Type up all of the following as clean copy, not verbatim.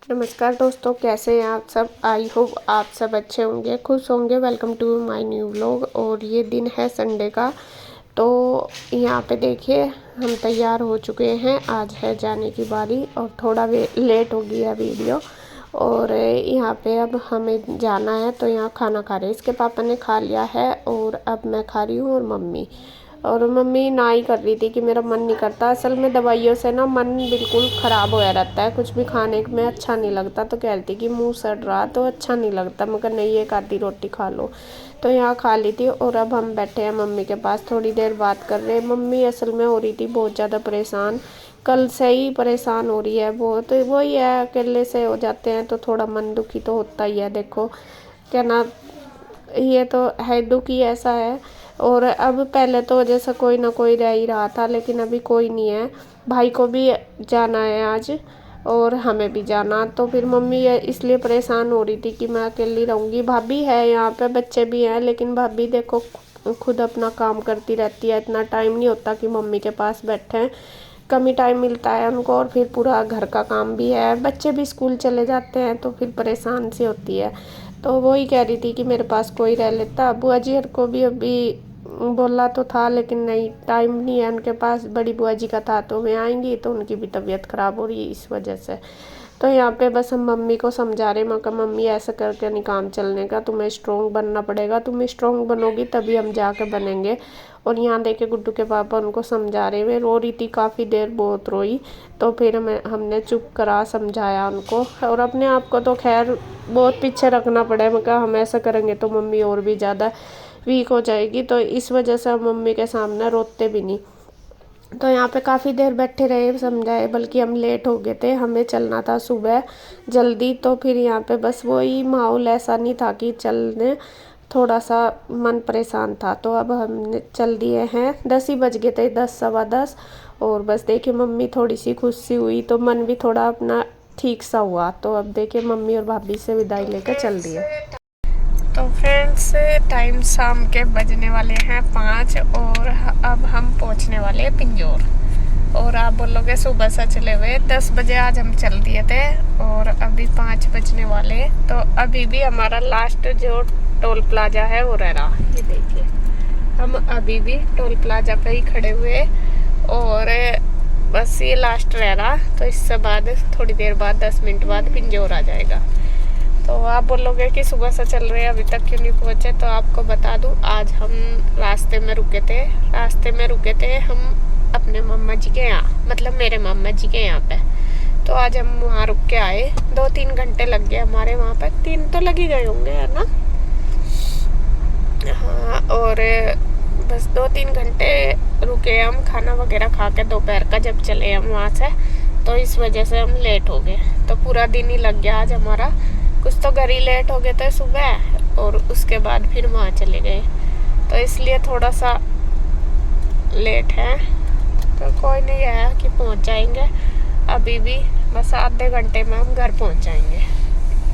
नमस्कार दोस्तों, कैसे हैं आप सब। आई होप आप सब अच्छे होंगे, खुश होंगे। Welcome to my new vlog. और ये दिन है संडे का। तो यहाँ पे देखिए हम तैयार हो चुके हैं। आज है जाने की बारी और थोड़ा लेट हो गया वीडियो। और यहाँ पे अब हमें जाना है, तो यहाँ खाना खा रहे हैं। इसके पापा ने खा लिया है और अब मैं खा रही हूँ और मम्मी ना ही कर रही थी कि मेरा मन नहीं करता। असल में दवाइयों से ना मन बिल्कुल ख़राब होया रहता है, कुछ भी खाने में अच्छा नहीं लगता। तो कह रही थी कि मुंह सड़ रहा तो अच्छा नहीं लगता। मगर नहीं, एक आधी रोटी खा लो। तो यहाँ खा ली थी और अब हम बैठे हैं मम्मी के पास, थोड़ी देर बात कर रहे हैं। मम्मी असल में हो रही थी बहुत ज़्यादा परेशान, कल से ही परेशान हो रही है बहुत। वही है, अकेले से हो जाते हैं तो थोड़ा मन दुखी तो होता ही है। देखो क्या ना, ये तो है, दुख ही ऐसा है। और अब पहले तो जैसा कोई ना कोई रह ही रहा था, लेकिन अभी कोई नहीं है। भाई को भी जाना है आज और हमें भी जाना। तो फिर मम्मी ये इसलिए परेशान हो रही थी कि मैं अकेली रहूँगी। भाभी है यहाँ पे, बच्चे भी हैं, लेकिन भाभी देखो खुद अपना काम करती रहती है। इतना टाइम नहीं होता कि मम्मी के पास बैठें, कम ही टाइम मिलता है उनको। और फिर पूरा घर का काम भी है, बच्चे भी स्कूल चले जाते हैं, तो फिर परेशान सी होती है। तो वही कह रही थी कि मेरे पास कोई रह लेता। बुआ जी को भी अभी बोला तो था, लेकिन नहीं, टाइम नहीं है उनके पास। बड़ी बुआ जी का था तो वे आएंगी, तो उनकी भी तबीयत ख़राब हो रही है इस वजह से। तो यहाँ पे बस हम मम्मी को समझा रहे। मैं कहा मम्मी ऐसा करके नहीं काम चलने का, तुम्हें स्ट्रॉन्ग बनना पड़ेगा। तुम स्ट्रॉन्ग बनोगी तभी हम जाके बनेंगे। और यहाँ देखे गुड्डू के पापा उनको समझा रहे हुए, रो रही थी काफ़ी देर, बहुत रोई। तो फिर हमने चुप करा, समझाया उनको। और अपने आप को तो खैर बहुत पीछे रखना पड़ा है। मैं कहा हम ऐसा करेंगे तो मम्मी और भी ज़्यादा वीक हो जाएगी, तो इस वजह से हम मम्मी के सामने रोते भी नहीं। तो यहाँ पे काफ़ी देर बैठे रहे, समझाए। बल्कि हम लेट हो गए थे, हमें चलना था सुबह जल्दी। तो फिर यहाँ पे बस वही माहौल ऐसा नहीं था कि चलने, थोड़ा सा मन परेशान था। तो अब हमने चल दिए हैं। 10 ही बज गए थे, 10 सवा 10। और बस देखिए मम्मी थोड़ी सी खुश सी हुई, तो मन भी थोड़ा अपना ठीक सा हुआ। तो अब देखिए मम्मी और भाभी से विदाई लेकर चल दिए। तो फ्रेंड्स, टाइम शाम के बजने वाले हैं 5 और अब हम पहुंचने वाले हैं पिंजौर। और आप बोलोगे सुबह से चले हुए, 10 बजे आज हम चल दिए थे और अभी 5 बजने वाले। तो अभी भी हमारा लास्ट जो टोल प्लाजा है वो रह रहा। ये देखिए हम अभी भी टोल प्लाजा पे ही खड़े हुए और बस ये लास्ट रह रहा। तो इससे बाद थोड़ी देर बाद 10 मिनट बाद पिंजौर आ जाएगा। तो आप बोलोगे कि सुबह से चल रहे हैं अभी तक क्यों नहीं पहुँचे, तो आपको बता दूं, आज हम रास्ते में रुके थे हम अपने मामा जी के यहाँ, मतलब मेरे मामा जी के यहाँ पे। तो आज हम वहाँ रुक के आए। 2-3 घंटे लग गए हमारे वहाँ पे, 3 तो लग ही गए होंगे, है ना। हाँ, और बस 2-3 घंटे रुके हम, खाना वगैरह खा के दोपहर का जब चले हम वहाँ से। तो इस वजह से हम लेट हो गए। तो पूरा दिन ही लग गया आज हमारा। कुछ तो घर ही लेट हो गए थे सुबह और उसके बाद फिर वहाँ चले गए, तो इसलिए थोड़ा सा लेट है। तो कोई नहीं है कि पहुँच जाएंगे अभी भी, बस आधे घंटे में हम घर पहुँच जाएंगे।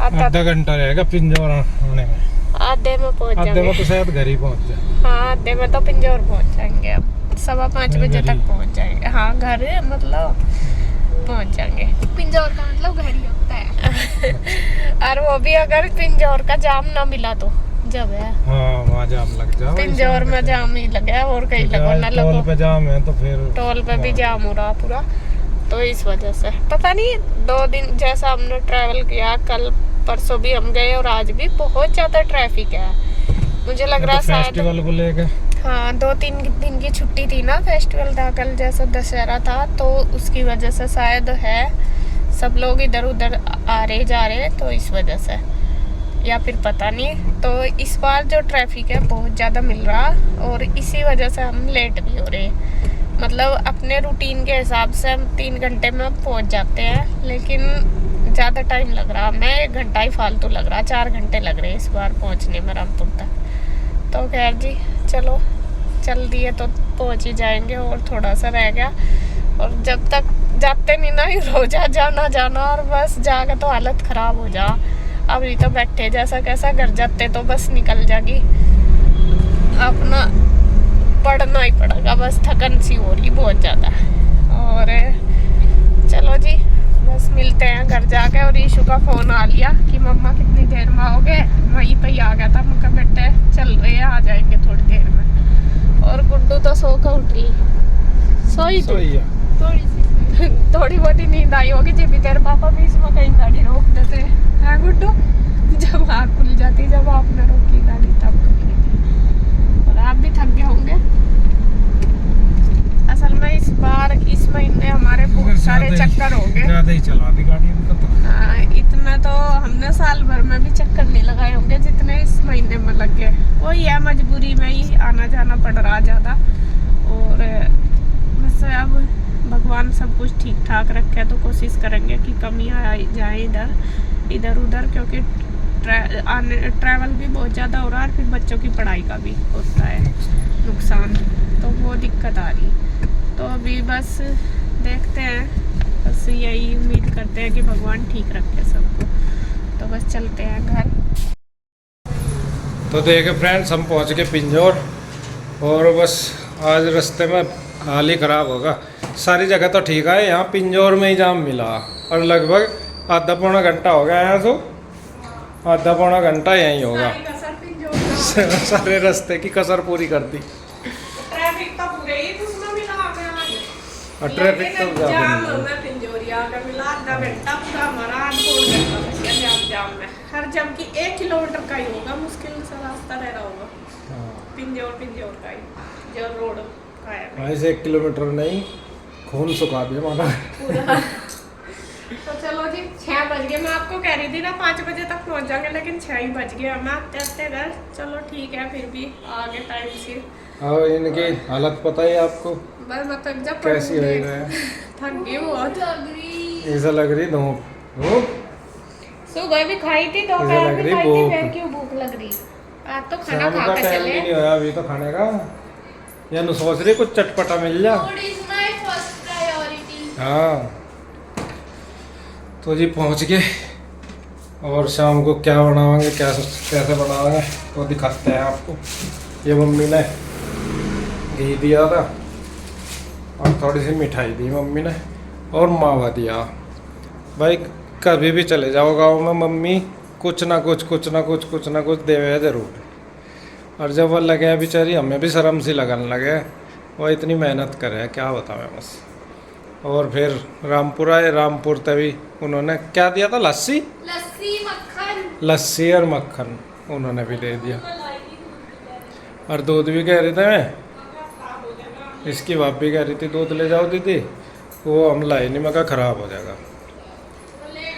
आधा घंटा रहेगा पिंजौर आने में, आधे में पहुँच जाएंगे। आधे में तो शायद घर ही पहुँच जाए। हाँ, आधे में तो पिंजौर पहुँच जाएंगे। अब 5:15 बजे तक पहुँच जाएंगे। हाँ, घर मतलब पहुँच जाएंगे। पिंजौर का मतलब घर ही होता है। और वो भी अगर पिंजौर का जाम ना मिला तो, जब है हाँ वहाँ जाम लग जाओ। पिंजौर में जाम ही लगे और कहीं लगो ना लगो। टोल पे जाम है तो फिर टोल पे भी जाम हो रहा पूरा। तो इस वजह से पता नहीं, 2 दिन जैसा हमने ट्रैवल किया, कल परसों भी हम गए और आज भी बहुत ज्यादा ट्रैफिक है। मुझे लग रहा है शायद फेस्टिवल को लेकर, हाँ 2-3 दिन की छुट्टी थी ना, फेस्टिवल था कल, जैसा दशहरा था, तो उसकी वजह से शायद है सब लोग इधर उधर आ रहे जा रहे, तो इस वजह से, या फिर पता नहीं। तो इस बार जो ट्रैफिक है बहुत ज़्यादा मिल रहा और इसी वजह से हम लेट भी हो रहे। मतलब अपने रूटीन के हिसाब से हम 3 घंटे में पहुंच जाते हैं, लेकिन ज़्यादा टाइम लग रहा, हमें 1 घंटा ही फालतू लग रहा, 4 घंटे लग रहे इस बार पहुंचने में रामपुर तक। तो खैर जी, चलो चल दिए तो पहुंच ही जाएंगे, और थोड़ा सा रह गया। और जब तक जाते नहीं ना, रोजा जाना और बस जाके तो हालत ख़राब हो जा। अभी तो बैठे जैसा कैसा, घर जाते तो बस निकल जाएगी। अपना पढ़ना ही पड़ेगा, बस थकन सी हो रही बहुत ज़्यादा। और चलो जी, बस मिलते हैं घर जाके। और ईशु का फ़ोन आ लिया कि मम्मा कितनी देर में आओगे। वहीं पे ही आ गया था। मैं कहा बेटे चल रहे हैं, आ जाएंगे थोड़ी देर में। और गुड्डू तो सो कर उठ ली, सोई थोड़ी सी थोड़ी बहुत ही नींद आई होगी। जब भी तेरे पापा बीच में कहीं गाड़ी रोक देते हैं गुड्डू, जब आँख खुल जाती, जब आपने रोकी गाड़ी तब खुली थी। और आप भी थक गए होंगे। असल में इस बार इस महीने हमारे बहुत सारे चक्कर हो गए। ज़्यादा ही चला दी गाड़ी उनका तो। हाँ, इतना तो हमने साल भर में भी चक्कर नहीं लगाए होंगे जितने इस महीने में लग गए। वही है, मजबूरी में ही आना जाना पड़ रहा ज़्यादा। और बस अब भगवान सब कुछ ठीक ठाक रखे तो कोशिश करेंगे कि कमी आ जाए इधर उधर, क्योंकि ट्रैवल भी बहुत ज़्यादा हो रहा है। फिर बच्चों की पढ़ाई का भी होता है नुकसान, तो वो दिक्कत आ रही। तो अभी बस देखते हैं, बस यही उम्मीद करते हैं कि भगवान ठीक रखे सबको। तो बस चलते हैं घर। तो देखे फ्रेंड्स, हम पहुंच गए पिंजौर। और बस आज रास्ते में हाल ही ख़राब होगा। सारी जगह तो ठीक है, यहाँ पिंजौर में ही जाम मिला। और लगभग आधा पौना घंटा हो गया यहाँ, तो आधा पौना घंटा यहीं होगा। सारे रास्ते की कसर पूरी कर दी। ट्रैफिक तो पूरे ही उसमें मिला हमें आज। और ट्रैफिक तो जाम में पिंजौरिया का मिला आधा घंटा पूरा हमारा 8 घंटा बच गया जाम में। हर जम की 1 किलोमीटर का ही होगा, मुश्किल से रास्ता रह रहा होगा पिंजौर का ही जो रोड का है। ऐसे 1 किलोमीटर नहीं, खून सुखा दिया हमारा पूरा। तो चलो जी 6 बज गए। मैं आपको कह रही थी ना 5 बजे तक पहुंच जाएंगे, लेकिन 6 ही बज गए हमें आते घर। चलो ठीक है, फिर भी आगे टाइम से। और इनकी हालत पता है आपको बस मतलब जब कैसी रह रहा है। थक गई बहुत, ऐसा लग रही धूप। सुबह भी खाई थी, दोपहर भी खाई थी, फिर क्यों भूख लग रही। आज तो खाना खा के टाइम भी चले। नहीं होया अभी तो खाने का। या नु सोच रही कुछ चटपटा मिल जा। हाँ, तो जी पहुंच गए। और शाम को क्या बनाएंगे, कैसे बनाएंगे वो दिखाते हैं आपको। ये मम्मी ने घी दिया था और थोड़ी सी मिठाई दी मम्मी ने, और मावा दिया। भाई कभी भी चले जाओ गाँव में, मम्मी कुछ ना कुछ देवे जरूर। और जब वो लगे बेचारी, हमें भी शर्म सी लगने लगे। वो इतनी मेहनत करे, क्या बताऊँ बस। और फिर रामपुर आए। रामपुर तभी उन्होंने क्या दिया था, लस्सी और मक्खन उन्होंने भी दे दिया। और दूध भी कह रहे थे, मैं इसकी बाप भी कह रही थी दूध ले जाओ दीदी, वो हम लाए नहीं, मैं कहा ख़राब हो जाएगा।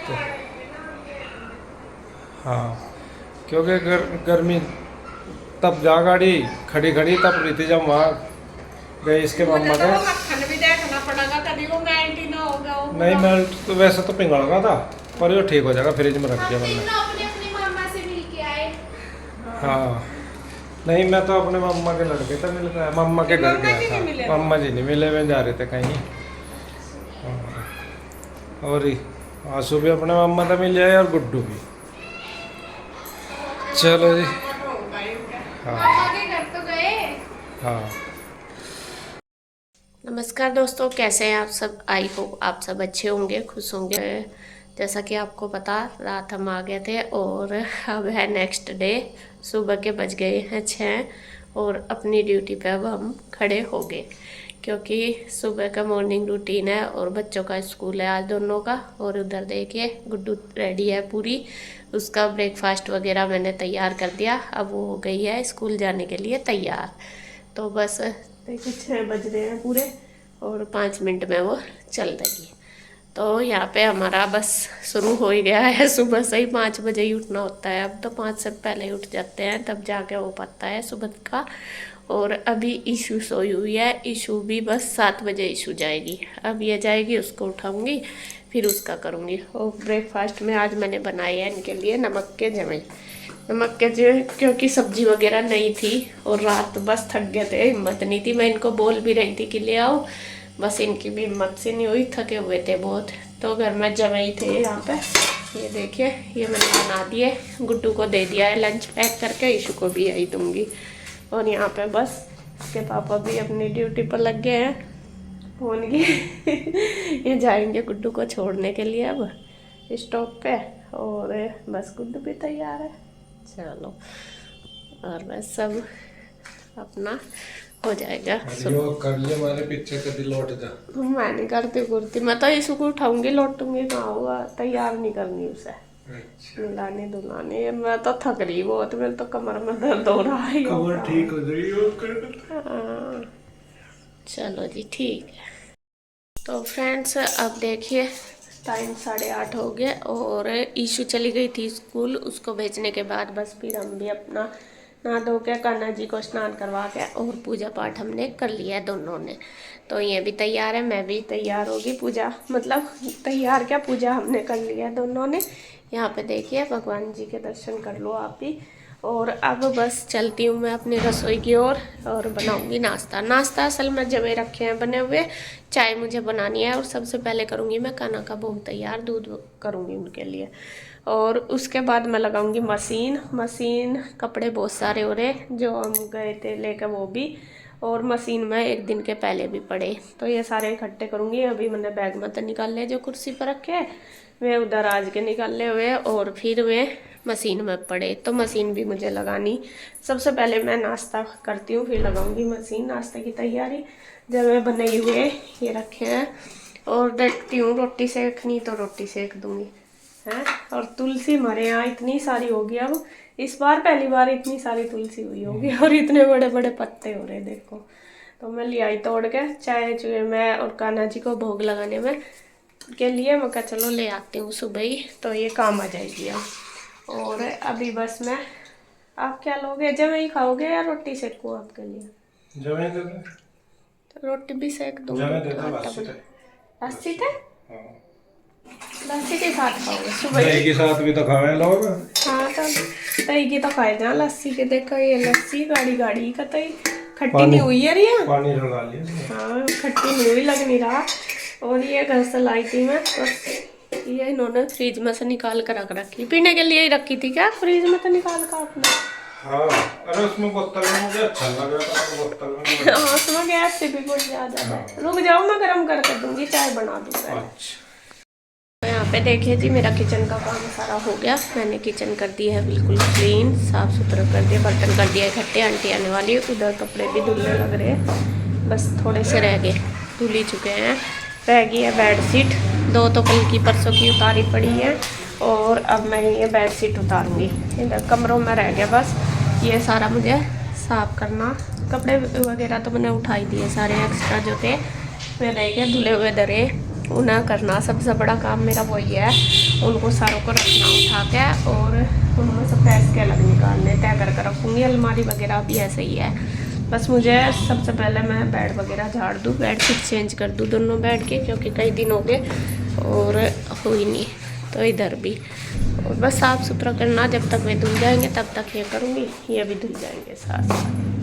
तो हाँ, क्योंकि गर्मी तब जा गाड़ी खड़ी तब रही थी जब वहाँ गए इसके मम्मा के। मक्खन भी देखना पड़ेगा, कभी वो मेल्ट ही ना होगा। नहीं मेल्ट तो वैसे तो पिघल रहा था, पर वो ठीक हो जाएगा, फ्रिज में रख दिया मैंने। अपनी मामा से मिल के आए। हाँ, नहीं मैं तो अपने मम्मा के लड़के से मिल गया, मम्मा के घर गया था। मम्मा जी नहीं मिले, वे जा रहे थे कहीं। और आंसू भी अपने मम्मा से मिल जाए और गुड्डू भी। चलो जी। हाँ, नमस्कार दोस्तों, कैसे हैं आप सब। आई होप आप सब अच्छे होंगे, खुश होंगे। जैसा कि आपको पता, रात हम आ गए थे और अब है नेक्स्ट डे। सुबह के बज गए हैं 6 और अपनी ड्यूटी पे अब हम खड़े हो गए, क्योंकि सुबह का मॉर्निंग रूटीन है और बच्चों का स्कूल है आज दोनों का। और उधर देखिए गुड्डू रेडी है पूरी, उसका ब्रेकफास्ट वगैरह मैंने तैयार कर दिया। अब वो हो गई है स्कूल जाने के लिए तैयार। तो बस देखिए 6 बज रहे हैं पूरे और 5 मिनट में वो चल देगी। तो यहाँ पे हमारा बस शुरू हो ही गया है। सुबह से ही 5 बजे ही उठना होता है। अब तो 5 से पहले ही उठ जाते हैं, तब जाके हो पाता है सुबह का। और अभी ईशू सोई हुई है। ईशू भी बस 7 बजे ईशू जाएगी। अब ये जाएगी, उसको उठाऊंगी, फिर उसका करूँगी। और ब्रेकफास्ट में आज मैंने बनाए हैं इनके लिए नमक के जमे। नमक के जमे क्योंकि सब्जी वगैरह नहीं थी और रात बस थक गए थे, हिम्मत नहीं थी। मैं इनको बोल भी रही थी कि ले आओ, बस इनकी भी हिम्मत से नहीं हुई, थके हुए थे बहुत। तो घर में जमे ही थे यहाँ पे। ये देखिए, ये मैंने बना दिए, गुड्डू को दे दिया है लंच पैक करके, ईशू को भी यही दूँगी। और यहाँ पे बस इसके पापा भी अपनी ड्यूटी पर लग गए हैं फ़ोन की। ये जाएंगे गुड्डू को छोड़ने के लिए अब। स्टोव पे और बस गुड्डू भी तैयार है। चलो और बस सब अपना हो जाएगा। कर लिया मैंने पीछे कभी लौट जा। मैं नहीं करती कुर्ती, मैं तो इसको उठाऊंगी लौटूंगी ना होगा, तैयार नहीं करनी उसे। अच्छा। मिलाने दुलाने मैं तो थक रही बहुत, मेरे तो कमर में दर्द हो रहा है। कमर ठीक हो गई हाँ, चलो जी ठीक है। तो फ्रेंड्स अब देखिए टाइम 8:30 हो गया और ईशु चली गई थी स्कूल। उसको भेजने के बाद बस फिर हम भी अपना नहा धो के कान्हा जी को स्नान करवा के और पूजा पाठ हमने कर लिया है दोनों ने। तो ये भी तैयार है, मैं भी तैयार होगी। पूजा मतलब तैयार क्या, पूजा हमने कर लिया है दोनों ने। यहाँ पे देखिए भगवान जी के दर्शन कर लो आप भी। और अब बस चलती हूँ मैं अपनी रसोई की ओर और बनाऊंगी नाश्ता। नाश्ता असल में जमे रखे हैं बने हुए, चाय मुझे बनानी है और सबसे पहले करूँगी मैं कान्हा का भोग तैयार, दूध करूँगी उनके लिए। और उसके बाद मैं लगाऊंगी मशीन कपड़े बहुत सारे हो रहे जो हम गए थे लेकर वो भी, और मशीन में एक दिन के पहले भी पड़े, तो ये सारे इकट्ठे करूँगी। अभी मैंने बैग में तो निकाल ले जो कुर्सी पर रखे, वे उधर आज के निकाले हुए और फिर वे मशीन में पड़े, तो मशीन भी मुझे लगानी। सबसे पहले मैं नाश्ता करती हूँ फिर लगाऊंगी मशीन। नाश्ते की तैयारी जब मैं बने हुए ये रखे हैं और देखती हूँ रोटी सेकनी तो रोटी सेक दूँगी है। और तुलसी हमारे यहाँ इतनी सारी होगी अब, इस बार पहली बार इतनी सारी तुलसी हुई होगी और इतने बड़े बड़े पत्ते हो रहे देखो। तो मैं ले आई तोड़ के चाय चुए में और कान्हा जी को भोग लगाने में के लिए मैं कहा चलो ले आती हूँ सुबह ही, तो ये काम आ जाएगी अब। और अभी बस मैं, आप क्या लोगे, जमे ही खाओगे या रोटी सेकूँ आपके लिए? जमे दे दे। तो रोटी भी सेक दूँगी। लस्सी थे लस्सी के साथ खाओगे सुबह? दही के साथ भी तो खावे लोग। हाँ तो दही की तो खाए जा, लस्सी के देखो ये लस्सी गाढ़ी गाढ़ी का तई खट्टी नहीं हुई है रिया। पानी लगा लिया। हाँ खट्टी नहीं हुई लग नहीं रहा। और ये घर से लाई थी मैं, तो ये इन्होंने फ्रिज में से निकाल कर रख रखी, पीने के लिए ही रखी थी क्या फ्रिज में तो निकाल कर आपने? हाँ अरे उसमें बोतल में मुझे अच्छा लग रहा था, बोतल में। हाँ उसमें गैस से भी कुछ ज़्यादा है। रुक जाओ मैं गर्म करके दूंगी, चाय बना दूंगा। अच्छा यहाँ पे देखिए जी मेरा किचन का काम सारा हो गया। मैंने किचन कर दी है बिल्कुल क्लीन, साफ़ सुथरा कर दिया, बर्तन कर दिया इकट्ठे, आंटी आने वाली है, उधर कपड़े भी धुलने लग रहे हैं, बस थोड़े से रह गए, धुल ही चुके हैं। रह गई है बेडशीट, 2 तो कल की परसों की उतारी पड़ी है और अब मैं ये बेडशीट उतारूँगी। इधर कमरों में रह गया बस ये सारा मुझे साफ़ करना। कपड़े वगैरह तो मैंने उठाई दिए सारे, एक्स्ट्रा जो थे वे रह गए धुले हुए दरे, उन्हें करना सबसे बड़ा काम मेरा वही है। उनको सारों को रखना उठा के और उनमें से प्रेस के अलग निकालने तय करके रखूँगी। अलमारी वगैरह भी ऐसे ही है, बस मुझे सबसे पहले मैं बेड वगैरह झाड़ दूँ, बेडशीट चेंज कर दूँ दोनों बेड के, क्योंकि कई दिन हो गए और हुई नहीं, तो इधर भी और बस साफ़ सुथरा करना। जब तक वे धुल जाएंगे तब तक ये करूँगी, ये भी धुल जाएंगे साथ साथ।